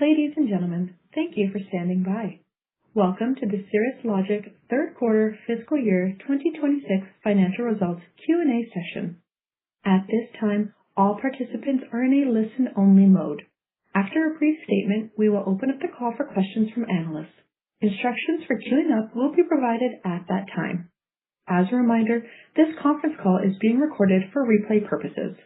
Ladies and gentlemen, thank you for standing by. Welcome to the Cirrus Logic third quarter fiscal year 2026 financial results Q&A session. At this time, all participants are in a listen-only mode. After a brief statement, we will open up the call for questions from analysts. Instructions for queuing up will be provided at that time. As a reminder, this conference call is being recorded for replay purposes.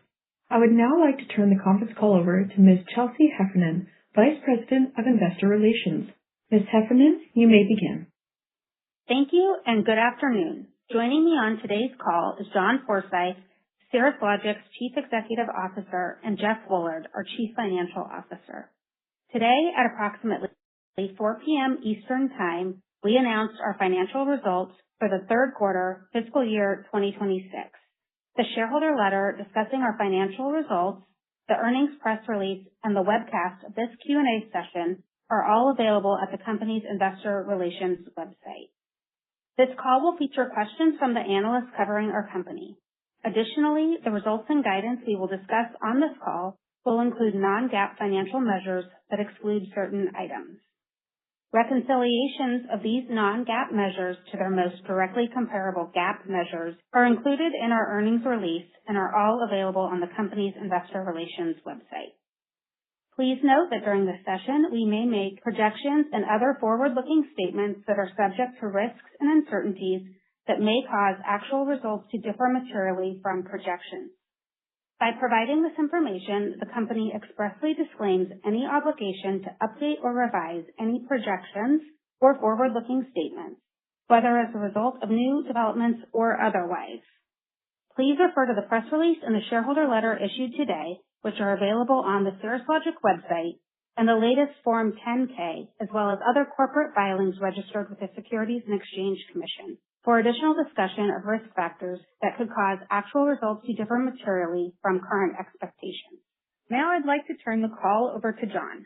I would now like to turn the conference call over to Ms. Chelsea Heffernan, Vice President of Investor Relations. Ms. Heffernan, you may begin. Thank you and good afternoon. Joining me on today's call is John Forsyth, Cirrus Logic's Chief Executive Officer, and Jeff Woolard, our Chief Financial Officer. Today at approximately 4 p.m. Eastern Time, we announced our financial results for the third quarter fiscal year 2026. The shareholder letter discussing our financial results, the earnings press release, and the webcast of this Q&A session are all available at the company's investor relations website. This call will feature questions from the analysts covering our company. Additionally, the results and guidance we will discuss on this call will include non-GAAP financial measures that exclude certain items. Reconciliations of these non-GAAP measures to their most directly comparable GAAP measures are included in our earnings release and are all available on the company's investor relations website. Please note that during this session, we may make projections and other forward-looking statements that are subject to risks and uncertainties that may cause actual results to differ materially from projections. By providing this information, the company expressly disclaims any obligation to update or revise any projections or forward-looking statements, whether as a result of new developments or otherwise. Please refer to the press release and the shareholder letter issued today, which are available on the Cirrus Logic website, and the latest Form 10-K, as well as other corporate filings registered with the Securities and Exchange Commission, for additional discussion of risk factors that could cause actual results to differ materially from current expectations. Now I'd like to turn the call over to John.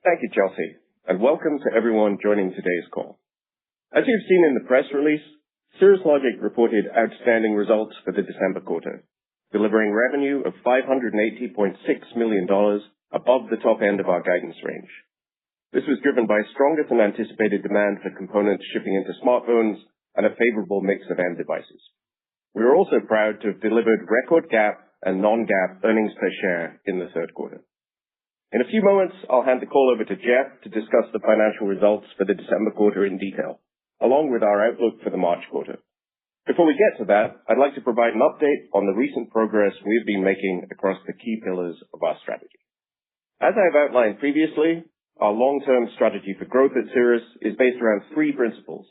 Thank you, Chelsea, and welcome to everyone joining today's call. As you've seen in the press release, Cirrus Logic reported outstanding results for the December quarter, delivering revenue of $580.6 million above the top end of our guidance range. This was driven by stronger than anticipated demand for components shipping into smartphones and a favorable mix of end devices. We are also proud to have delivered record GAAP and non-GAAP earnings per share in the third quarter. In a few moments, I'll hand the call over to Jeff to discuss the financial results for the December quarter in detail, along with our outlook for the March quarter. Before we get to that, I'd like to provide an update on the recent progress we've been making across the key pillars of our strategy. As I've outlined previously, our long-term strategy for growth at Cirrus is based around three principles.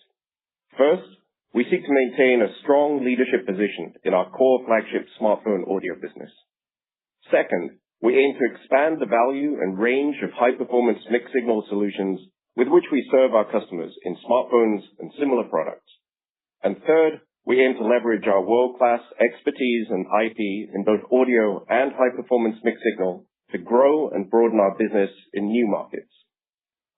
First, we seek to maintain a strong leadership position in our core flagship smartphone audio business. Second, we aim to expand the value and range of high-performance mixed-signal solutions with which we serve our customers in smartphones and similar products. And third, we aim to leverage our world-class expertise and IP in both audio and high-performance mixed-signal to grow and broaden our business in new markets.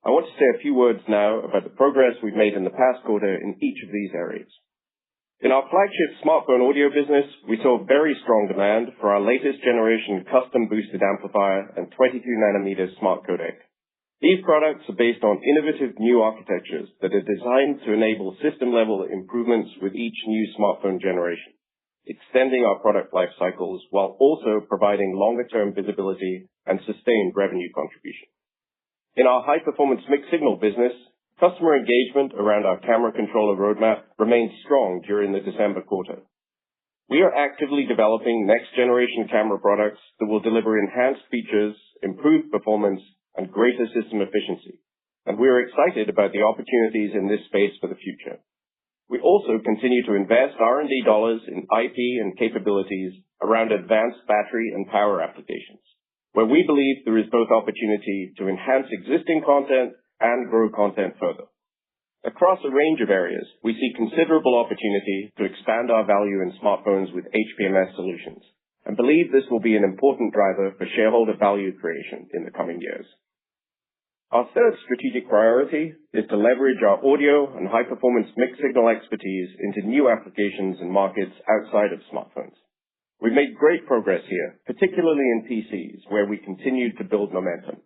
I want to say a few words now about the progress we've made in the past quarter in each of these areas. In our flagship smartphone audio business, we saw very strong demand for our latest generation custom boosted amplifier and 22nm smart codec. These products are based on innovative new architectures that are designed to enable system-level improvements with each new smartphone generation, extending our product life cycles while also providing longer-term visibility and sustained revenue contribution. In our high-performance mixed-signal business, customer engagement around our camera controller roadmap remained strong during the December quarter. We are actively developing next-generation camera products that will deliver enhanced features, improved performance, and greater system efficiency, and we are excited about the opportunities in this space for the future. We also continue to invest R&D dollars in IP and capabilities around advanced battery and power applications, where we believe there is both opportunity to enhance existing content and grow content further. Across a range of areas, we see considerable opportunity to expand our value in smartphones with HPMS solutions, and believe this will be an important driver for shareholder value creation in the coming years. Our third strategic priority is to leverage our audio and high-performance mixed-signal expertise into new applications and markets outside of smartphones. We've made great progress here, particularly in PCs, where we continued to build momentum.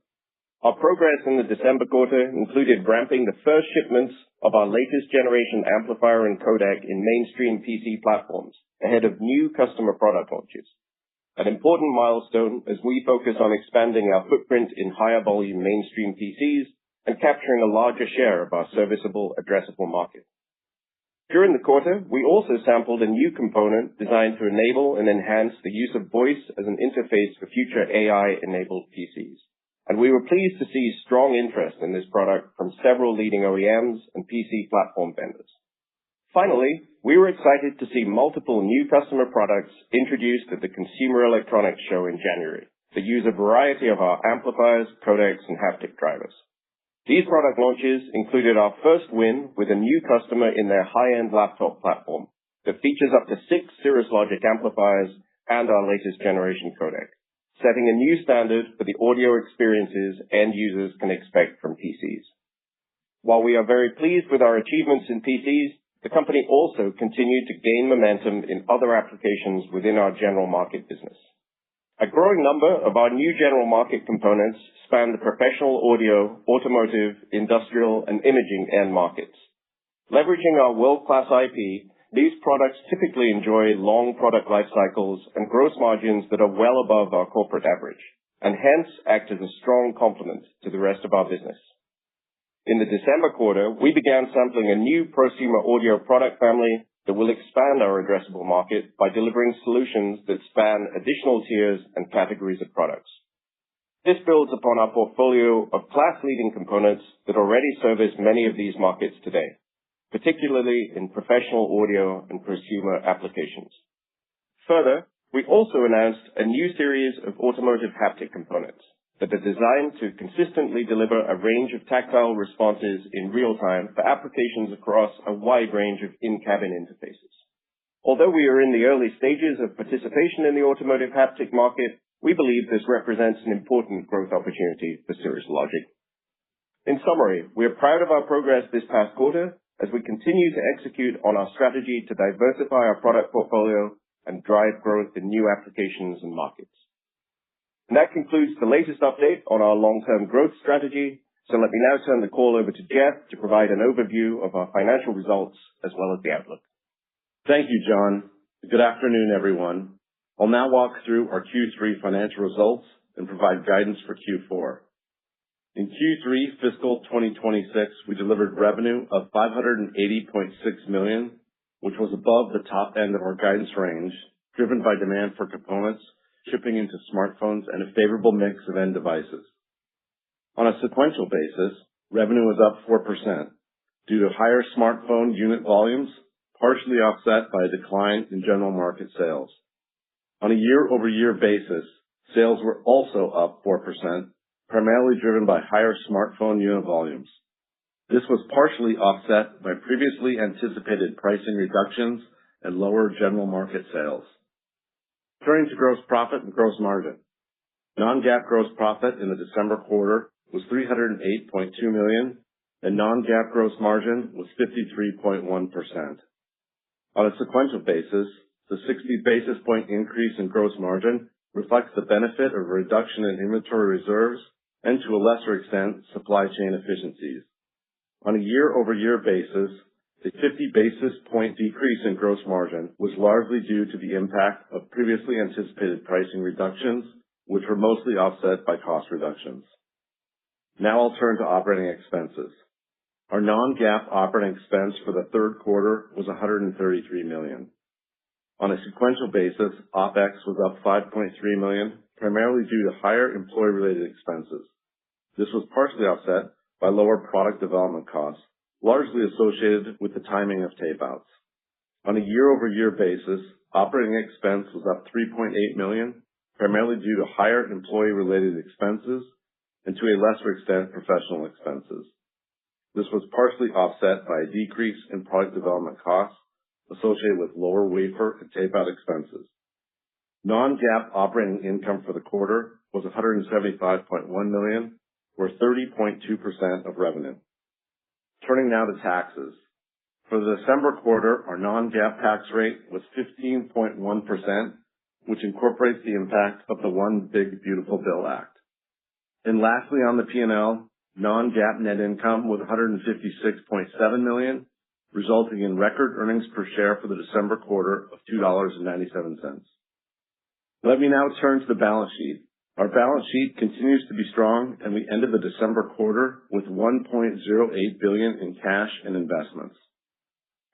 Our progress in the December quarter included ramping the first shipments of our latest generation amplifier and codec in mainstream PC platforms ahead of new customer product launches. An important milestone as we focus on expanding our footprint in higher volume mainstream PCs and capturing a larger share of our serviceable addressable market. During the quarter, we also sampled a new component designed to enable and enhance the use of voice as an interface for future AI-enabled PCs. And we were pleased to see strong interest in this product from several leading OEMs and PC platform vendors. Finally, we were excited to see multiple new customer products introduced at the Consumer Electronics Show in January that use a variety of our amplifiers, codecs, and haptic drivers. These product launches included our first win with a new customer in their high-end laptop platform that features up to 6 Cirrus Logic amplifiers and our latest generation codec, setting a new standard for the audio experiences end users can expect from PCs. While we are very pleased with our achievements in PCs, the company also continued to gain momentum in other applications within our general market business. A growing number of our new general market components span the professional audio, automotive, industrial, and imaging end markets. Leveraging our world-class IP, these products typically enjoy long product life cycles and gross margins that are well above our corporate average, and hence act as a strong complement to the rest of our business. In the December quarter, we began sampling a new prosumer audio product family that will expand our addressable market by delivering solutions that span additional tiers and categories of products. This builds upon our portfolio of class-leading components that already service many of these markets today, particularly in professional audio and prosumer applications. Further, we also announced a new series of automotive haptic components that are designed to consistently deliver a range of tactile responses in real time for applications across a wide range of in-cabin interfaces. Although we are in the early stages of participation in the automotive haptic market, we believe this represents an important growth opportunity for Cirrus Logic. In summary, we are proud of our progress this past quarter as we continue to execute on our strategy to diversify our product portfolio and drive growth in new applications and markets. And that concludes the latest update on our long-term growth strategy. So let me now turn the call over to Jeff to provide an overview of our financial results as well as the outlook. Thank you, John. Good afternoon, everyone. I'll now walk through our Q3 financial results and provide guidance for Q4. In Q3 fiscal 2026, we delivered revenue of $580.6 million, which was above the top end of our guidance range, driven by demand for components shipping into smartphones and a favorable mix of end devices. On a sequential basis, revenue was up 4% due to higher smartphone unit volumes, partially offset by a decline in general market sales. On a year-over-year basis, sales were also up 4%, primarily driven by higher smartphone unit volumes. This was partially offset by previously anticipated pricing reductions and lower general market sales. Turning to gross profit and gross margin. Non-GAAP gross profit in the December quarter was $308.2 million, and non-GAAP gross margin was 53.1%. On a sequential basis, the 60 basis point increase in gross margin reflects the benefit of a reduction in inventory reserves and, to a lesser extent, supply chain efficiencies. On a year-over-year basis, the 50 basis point decrease in gross margin was largely due to the impact of previously anticipated pricing reductions, which were mostly offset by cost reductions. Now I'll turn to operating expenses. Our non-GAAP operating expense for the third quarter was $133 million. On a sequential basis, OpEx was up $5.3 million, primarily due to higher employee-related expenses. This was partially offset by lower product development costs, largely associated with the timing of tape-outs. On a year-over-year basis, operating expense was up $3.8 million, primarily due to higher employee-related expenses and, to a lesser extent, professional expenses. This was partially offset by a decrease in product development costs associated with lower wafer and tape-out expenses. Non-GAAP operating income for the quarter was $175.1 million, or 30.2% of revenue. Turning now to taxes. For the December quarter, our non-GAAP tax rate was 15.1%, which incorporates the impact of the One Big Beautiful Bill Act. And lastly, on the P&L, non-GAAP net income was $156.7 million, resulting in record earnings per share for the December quarter of $2.97. Let me now turn to the balance sheet. Our balance sheet continues to be strong, and we ended the December quarter with $1.08 billion in cash and investments.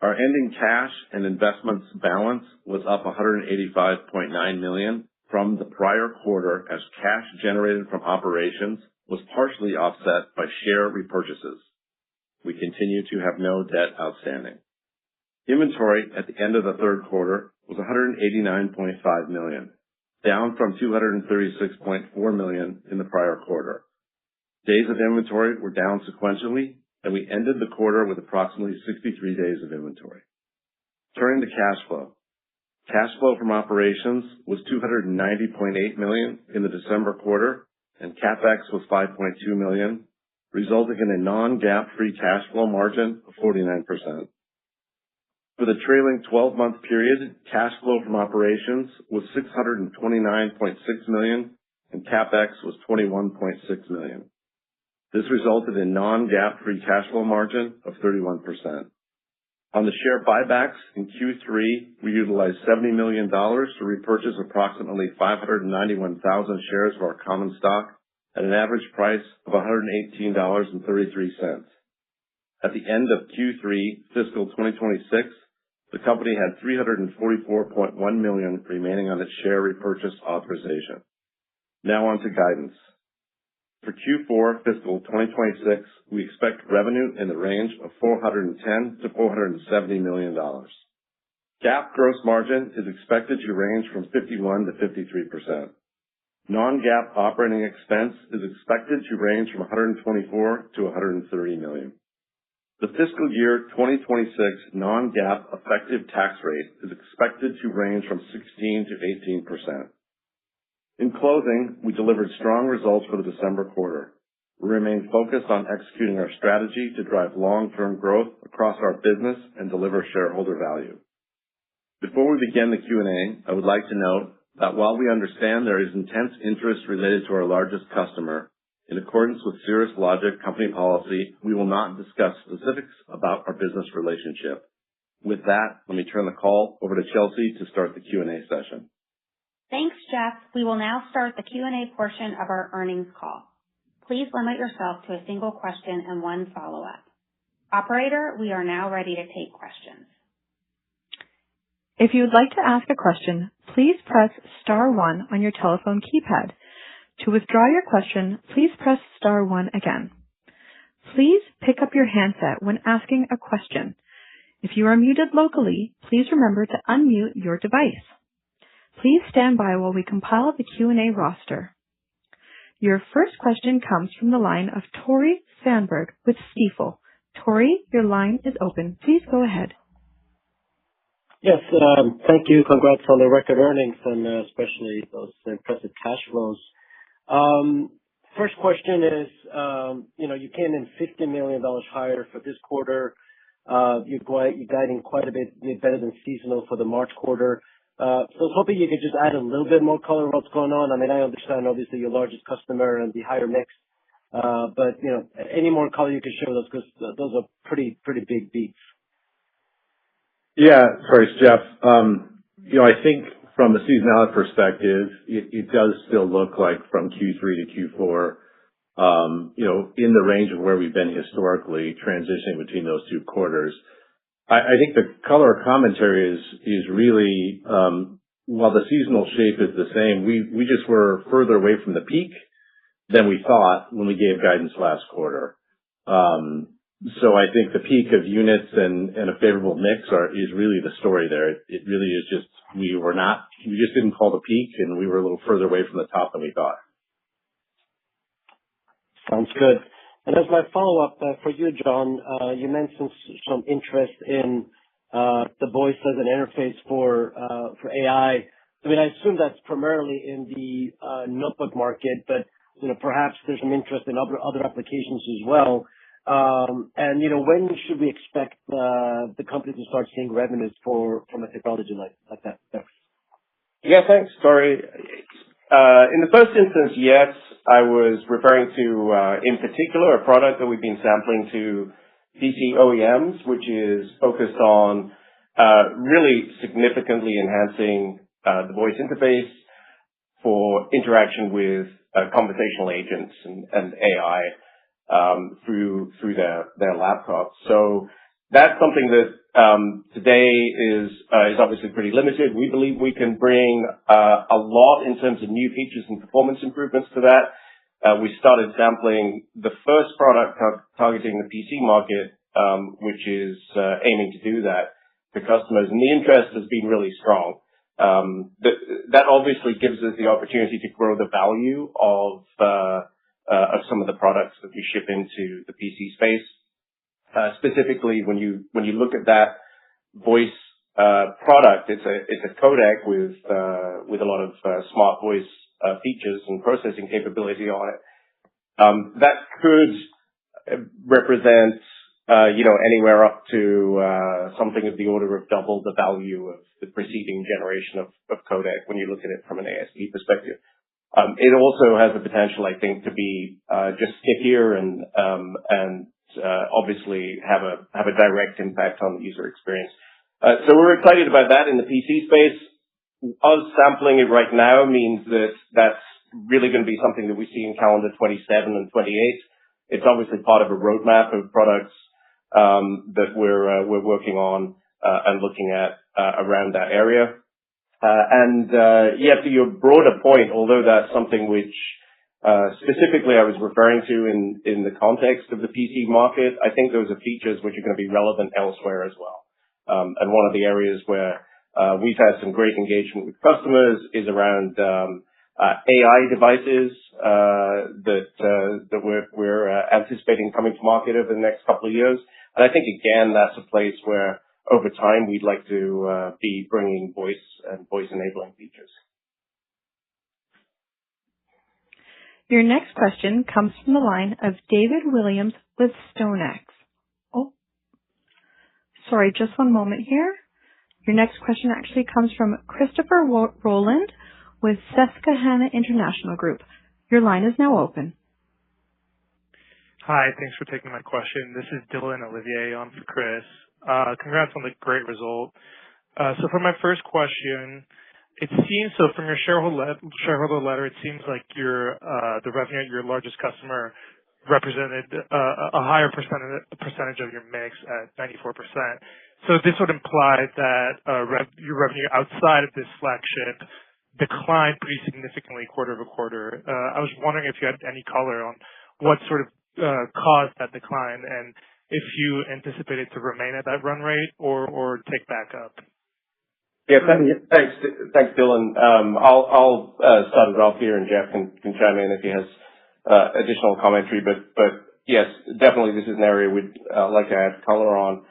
Our ending cash and investments balance was up $185.9 million from the prior quarter as cash generated from operations was partially offset by share repurchases. We continue to have no debt outstanding. Inventory at the end of the third quarter was $189.5 million, down from $236.4 million in the prior quarter. Days of inventory were down sequentially, and we ended the quarter with approximately 63 days of inventory. Turning to cash flow. Cash flow from operations was $290.8 million in the December quarter, and CapEx was $5.2 million, resulting in a non-GAAP free cash flow margin of 49%. For the trailing 12-month period, cash flow from operations was $629.6 million, and CapEx was $21.6 million. This resulted in non-GAAP free cash flow margin of 31%. On the share buybacks in Q3, we utilized $70 million to repurchase approximately 591,000 shares of our common stock at an average price of $118.33. At the end of Q3 fiscal 2026, the company had $344.1 million remaining on its share repurchase authorization. Now on to guidance. For Q4 fiscal 2026, we expect revenue in the range of $410 to $470 million. GAAP gross margin is expected to range from 51 to 53%. Non-GAAP operating expense is expected to range from $124 to $130 million. The fiscal year 2026 non-GAAP effective tax rate is expected to range from 16 to 18%. In closing, we delivered strong results for the December quarter. We remain focused on executing our strategy to drive long-term growth across our business and deliver shareholder value. Before we begin the Q&A, I would like to note that while we understand there is intense interest related to our largest customer, in accordance with Cirrus Logic company policy, we will not discuss specifics about our business relationship. With that, let me turn the call over to Chelsea to start the Q&A session. Thanks, Jeff. We will now start the Q&A portion of our earnings call. Please limit yourself to a single question and one follow-up. Operator, we are now ready to take questions. If you would like to ask a question, please press star 1 on your telephone keypad. To withdraw your question, please press star 1 again. Please pick up your handset when asking a question. If you are muted locally, please remember to unmute your device. Please stand by while we compile the Q&A roster. Your first question comes from the line of Tore Svanberg with Stifel. Tore, your line is open. Please go ahead. Yes, thank you. Congrats on the record earnings and especially those impressive cash flows. First question is, you came in $50 million higher for this quarter. You're guiding quite a bit better than seasonal for the March quarter. So I was hoping you could just add a little bit more color on what's going on. I mean, I understand obviously your largest customer and the higher mix, but any more color you could share with us because those are pretty big beats. Yeah, sorry, it's Jeff. I think from a seasonality perspective, it does still look like from Q3 to Q4, in the range of where we've been historically, transitioning between those two quarters. I think the color commentary is really, while the seasonal shape is the same, we just were further away from the peak than we thought when we gave guidance last quarter. So I think the peak of units and a favorable mix is really the story there. It really is just we just didn't call the peak and we were a little further away from the top than we thought. Sounds good. And as my follow-up for you, John, you mentioned some interest in the voice as an interface for AI. I mean, I assume that's primarily in the notebook market, but perhaps there's some interest in other applications as well. And when should we expect the company to start seeing revenues from a technology like that? Thanks. Yeah, thanks, Tore. In the first instance, yes, I was referring to, in particular, a product that we've been sampling to PC OEMs, which is focused on really significantly enhancing the voice interface for interaction with conversational agents and AI through their laptops. So that's something that today is obviously pretty limited. We believe we can bring a lot in terms of new features and performance improvements to that. We started sampling the first product targeting the PC market, which is aiming to do that to customers, and the interest has been really strong. That obviously gives us the opportunity to grow the value of some of the products that we ship into the PC space. Specifically, when you look at that voice product, it's a codec with a lot of smart voice features and processing capability on it. That could represent anywhere up to something of the order of double the value of the preceding generation of codec when you look at it from an ASP perspective. It also has the potential, I think, to be just stickier and obviously have a direct impact on the user experience. So we're excited about that in the PC space. Us sampling it right now means that that's really going to be something that we see in calendar 27 and 28. It's obviously part of a roadmap of products that we're working on and looking at around that area. To your broader point, although that's something which specifically I was referring to in the context of the PC market, I think those are features which are going to be relevant elsewhere as well. And one of the areas where we've had some great engagement with customers is around AI devices that we're anticipating coming to market over the next couple of years. And I think, again, that's a place where over time we'd like to be bringing voice and voice-enabling features. Your next question comes from the line of David Williams with StoneX. Oh, sorry, just one moment here. Your next question actually comes from Christopher Rowland with Susquehanna International Group. Your line is now open. Hi, thanks for taking my question. This is Dylan Olivier on for Chris. Congrats on the great result. So for my first question, it seems so from your shareholder letter, it seems like the revenue at your largest customer represented a higher percentage of your mix at 94%. So this would imply that your revenue outside of this flagship declined pretty significantly quarter over quarter. I was wondering if you had any color on what sort of caused that decline and if you anticipate it to remain at that run rate or tick back up. Yeah, thanks, Dylan. I'll start it off here, and Jeff can chime in if he has additional commentary. But yes, definitely this is an area we'd like to add color on.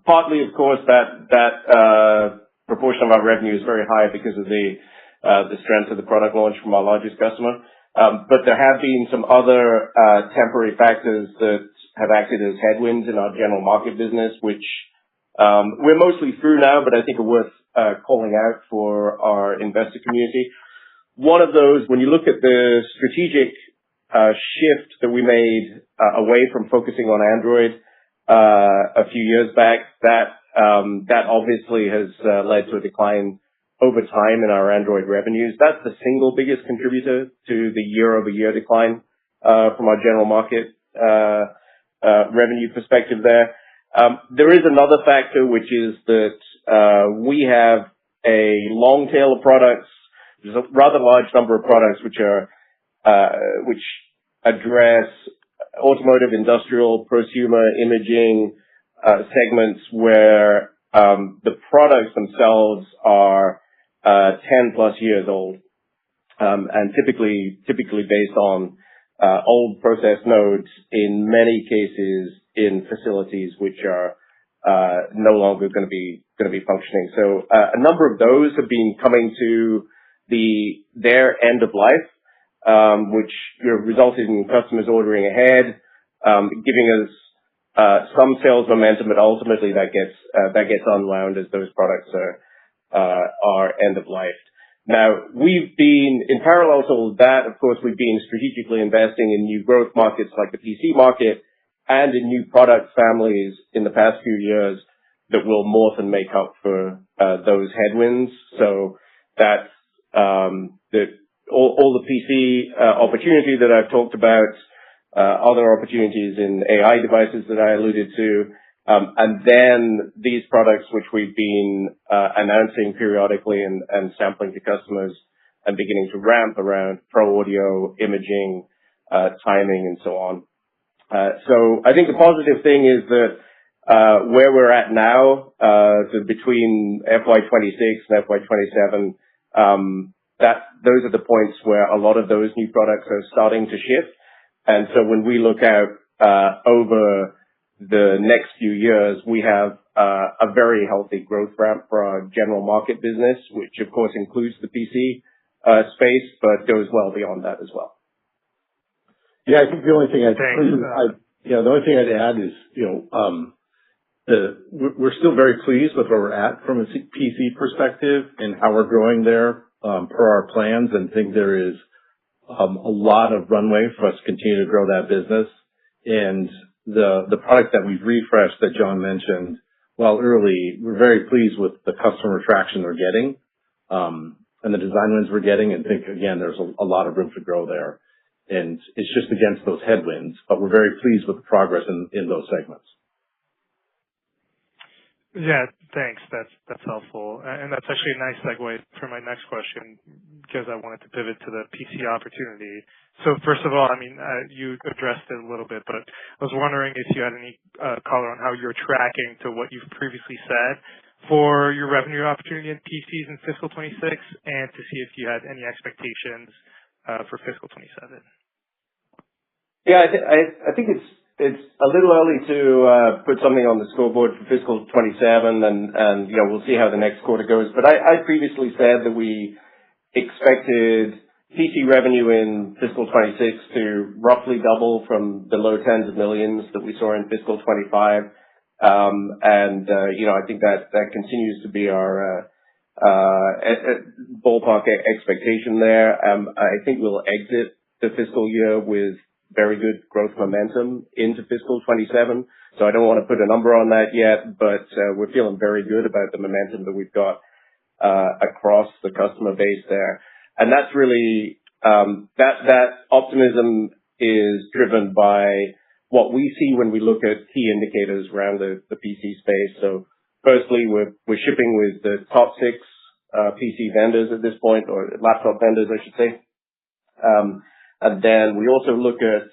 Partly, of course, that proportion of our revenue is very high because of the strength of the product launch from our largest customer. But there have been some other temporary factors that have acted as headwinds in our general market business, which we're mostly through now, but I think are worth calling out for our investor community. One of those, when you look at the strategic shift that we made away from focusing on Android a few years back, that obviously has led to a decline over time in our Android revenues. That's the single biggest contributor to the year-over-year decline from our general market revenue perspective there. There is another factor, which is that we have a long tail of products. There's a rather large number of products which address automotive, industrial, prosumer, imaging segments where the products themselves are 10 plus years old, and typically based on old process nodes, in many cases in facilities which are no longer going to be functioning. So a number of those have been coming to their end of life, which resulted in customers ordering ahead, giving us some sales momentum, but ultimately that gets unwound as those products are end of life. Now, we've been, in parallel to all of that, of course, we've been strategically investing in new growth markets like the PC market and in new product families in the past few years that will more than make up for those headwinds. So that's all the PC opportunity that I've talked about, other opportunities in AI devices that I alluded to, and then these products which we've been announcing periodically and sampling to customers and beginning to ramp around pro audio, imaging, timing, and so on. So I think the positive thing is that where we're at now, so between FY26 and FY27, those are the points where a lot of those new products are starting to shift. And so when we look out over the next few years, we have a very healthy growth ramp for our general market business, which of course includes the PC space, but goes well beyond that as well. Yeah, I think the only thing I'd add is, we're still very pleased with where we're at from a PC perspective and how we're growing there per our plans, and think there is a lot of runway for us to continue to grow that business. And the product that we've refreshed that John mentioned, while early, we're very pleased with the customer traction we're getting and the design wins we're getting, and think, again, there's a lot of room to grow there. And it's just against those headwinds, but we're very pleased with the progress in those segments. Yeah, thanks. That's helpful. And that's actually a nice segue for my next question, because I wanted to pivot to the PC opportunity. So first of all, I mean, you addressed it a little bit, but I was wondering if you had any color on how you're tracking to what you've previously said for your revenue opportunity in PCs in fiscal 26, and to see if you had any expectations for fiscal 27. Yeah, I think it's a little early to put something on the scoreboard for fiscal 27, and we'll see how the next quarter goes. But I previously said that we expected PC revenue in fiscal 26 to roughly double from the low tens of millions that we saw in fiscal 25. I think that continues to be our ballpark expectation there. I think we'll exit the fiscal year with very good growth momentum into fiscal 27. So I don't want to put a number on that yet, but we're feeling very good about the momentum that we've got across the customer base there. And that's really, that optimism is driven by what we see when we look at key indicators around the PC space. So firstly, we're shipping with the top 6 PC vendors at this point, or laptop vendors, I should say. And then we also look at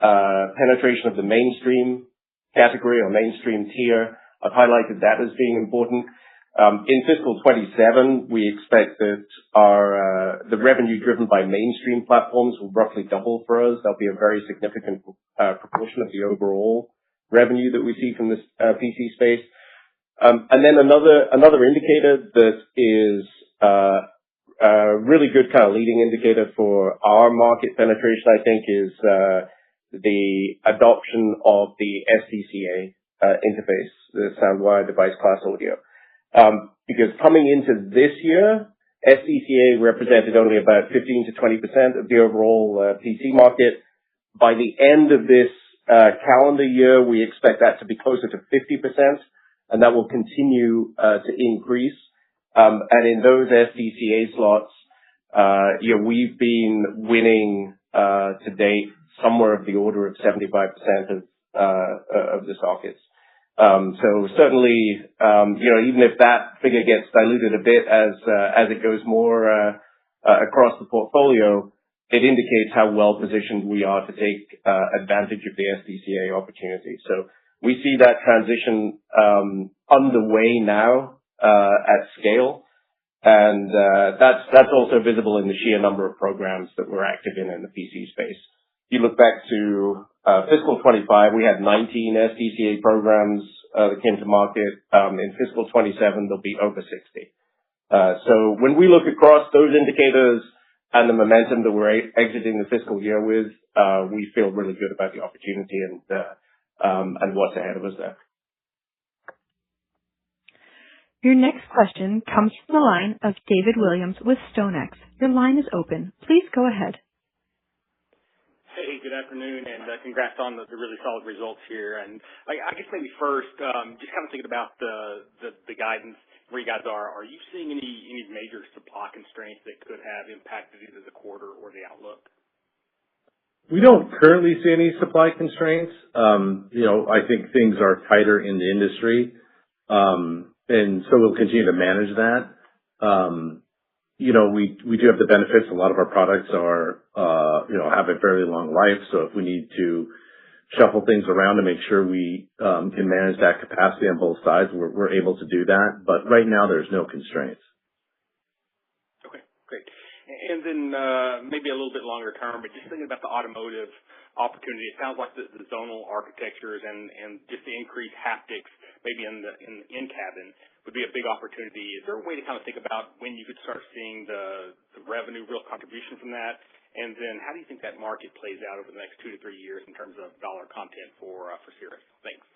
penetration of the mainstream category or mainstream tier. I've highlighted that as being important. In fiscal 27, we expect that the revenue driven by mainstream platforms will roughly double for us. That'll be a very significant proportion of the overall revenue that we see from this PC space. And then another indicator that is a really good kind of leading indicator for our market penetration, I think, is the adoption of the SDCA interface, the SoundWire Device Class Audio. Because coming into this year, SDCA represented only about 15 to 20% of the overall PC market. By the end of this calendar year, we expect that to be closer to 50%, and that will continue to increase. And in those SDCA slots, we've been winning to date somewhere of the order of 75% of the sockets. So certainly, even if that figure gets diluted a bit as it goes more across the portfolio, it indicates how well positioned we are to take advantage of the SDCA opportunity. So we see that transition underway now at scale, and that's also visible in the sheer number of programs that we're active in the PC space. If you look back to fiscal 25, we had 19 SDCA programs that came to market. In fiscal 27, there'll be over 60. So when we look across those indicators and the momentum that we're exiting the fiscal year with, we feel really good about the opportunity and what's ahead of us there. Your next question comes from the line of David Williams with StoneX. Your line is open. Please go ahead. Hey, good afternoon, and congrats on the really solid results here. And I guess maybe first, just kind of thinking about the guidance where you guys are. Are you seeing any major supply constraints that could have impacted either the quarter or the outlook? We don't currently see any supply constraints. I think things are tighter in the industry, and so we'll continue to manage that. We do have the benefits. A lot of our products are, have a fairly long life. So if we need to shuffle things around to make sure we can manage that capacity on both sides, we're able to do that. But right now, there's no constraints. Okay, great. And then maybe a little bit longer term, but just thinking about the automotive opportunity, it sounds like the zonal architectures and just the increased haptics maybe in the in-cabin would be a big opportunity. Is there a way to kind of think about when you could start seeing the revenue, real contribution from that? And then how do you think that market plays out over the next 2 to 3 years in terms of dollar content for Cirrus? Thanks.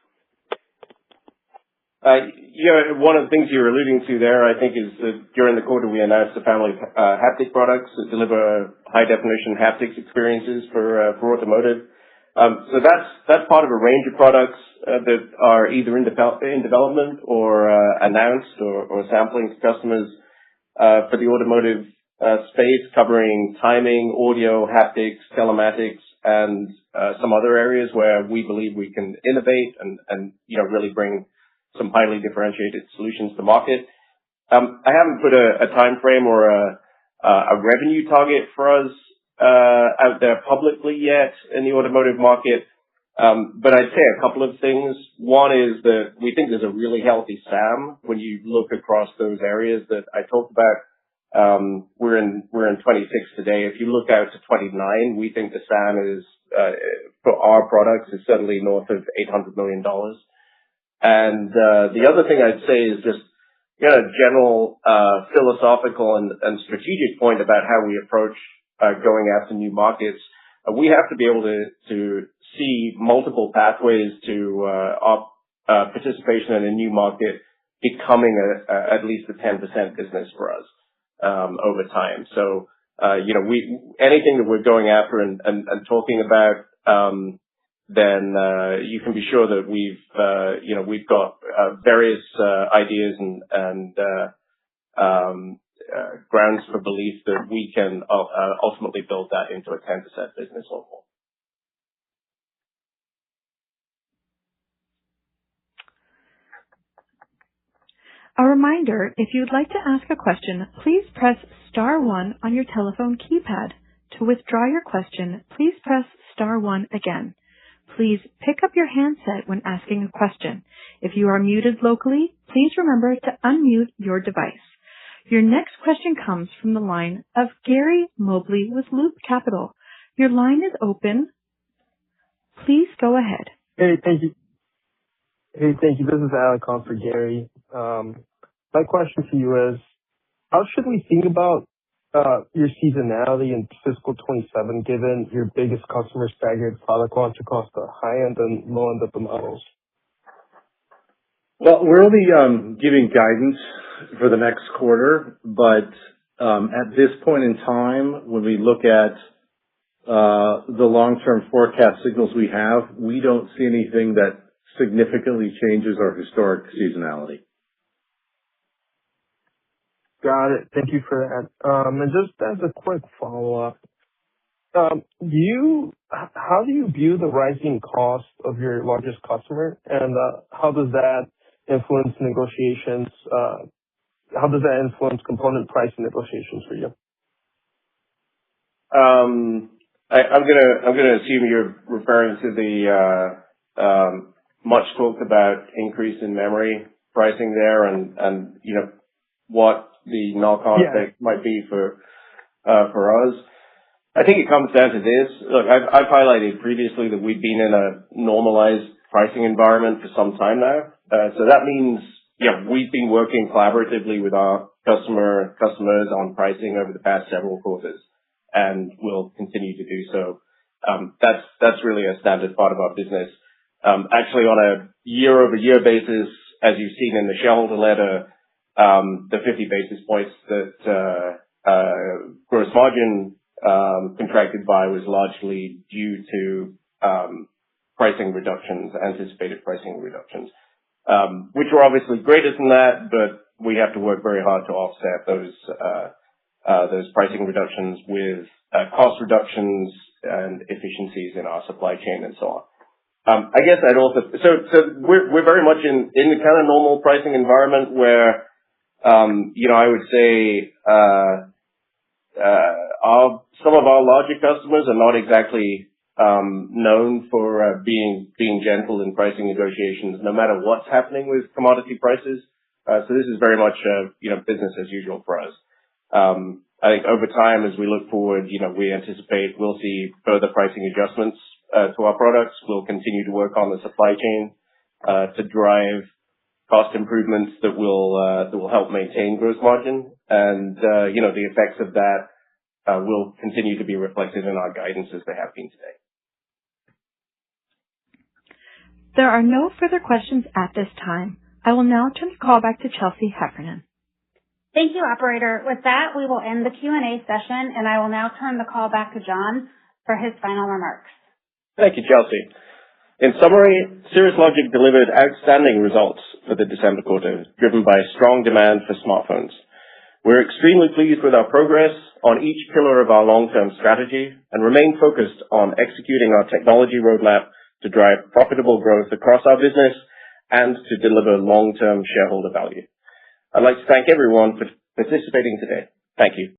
One of the things you're alluding to there, I think, is that during the quarter we announced a family of haptic products that deliver high-definition haptics experiences for automotive. So that's part of a range of products that are either in development or announced or sampling to customers for the automotive space, covering timing, audio, haptics, telematics, and some other areas where we believe we can innovate and really bring some highly differentiated solutions to market. I haven't put a time frame or a revenue target for us out there publicly yet in the automotive market, but I'd say a couple of things. One is that we think there's a really healthy SAM when you look across those areas that I talked about. We're in 26 today. If you look out to 29, we think the SAM is for our products is certainly north of $800 million. And the other thing I'd say is just a general philosophical and strategic point about how we approach going after new markets. We have to be able to see multiple pathways to participation in a new market becoming at least a 10% business for us over time. So anything that we're going after and talking about, then you can be sure that we've got various ideas and grounds for belief that we can ultimately build that into a 10% business overall. A reminder, if you would like to ask a question, please press star 1 on your telephone keypad. To withdraw your question, please press star 1 again. Please pick up your handset when asking a question. If you are muted locally, please remember to unmute your device. Your next question comes from the line of Gary Mobley with Loop Capital. Your line is open. Please go ahead. Hey, thank you. This is Alec on for Gary. My question for you is, how should we think about your seasonality in fiscal 27, given your biggest customer staggered product launch across the high end and low end of the models? Well, we're only giving guidance for the next quarter, but at this point in time, when we look at the long-term forecast signals we have, we don't see anything that significantly changes our historic seasonality. Got it. Thank you for that. And just as a quick follow-up, how do you view the rising cost of your largest customer, and how does that influence negotiations? How does that influence component pricing negotiations for you? I'm gonna assume you're referring to the much talked about increase in memory pricing there, and what the knock-on effect might be for us. I think it comes down to this. Look, I've highlighted previously that we've been in a normalized pricing environment for some time now. So that means, we've been working collaboratively with our customers on pricing over the past several quarters, and we'll continue to do so. That's really a standard part of our business. Actually, on a year-over-year basis, as you've seen in the shareholder letter, the 50 basis points that gross margin contracted by was largely due to pricing reductions, anticipated pricing reductions, which were obviously greater than that, but we have to work very hard to offset those pricing reductions with cost reductions and efficiencies in our supply chain and so on. I guess I'd also we're very much in the kind of normal pricing environment where I would say some of our larger customers are not exactly known for being gentle in pricing negotiations, no matter what's happening with commodity prices. So this is very much business as usual for us. I think over time, as we look forward, we anticipate we'll see further pricing adjustments to our products. We'll continue to work on the supply chain to drive cost improvements that will help maintain gross margin, and the effects of that will continue to be reflected in our guidance as they have been today. There are no further questions at this time. I will now turn the call back to Chelsea Heffernan. Thank you, operator. With that, we will end the Q&A session, and I will now turn the call back to John for his final remarks. Thank you, Chelsea. In summary, Cirrus Logic delivered outstanding results for the December quarter, driven by strong demand for smartphones. We're extremely pleased with our progress on each pillar of our long-term strategy and remain focused on executing our technology roadmap to drive profitable growth across our business and to deliver long-term shareholder value. I'd like to thank everyone for participating today. Thank you.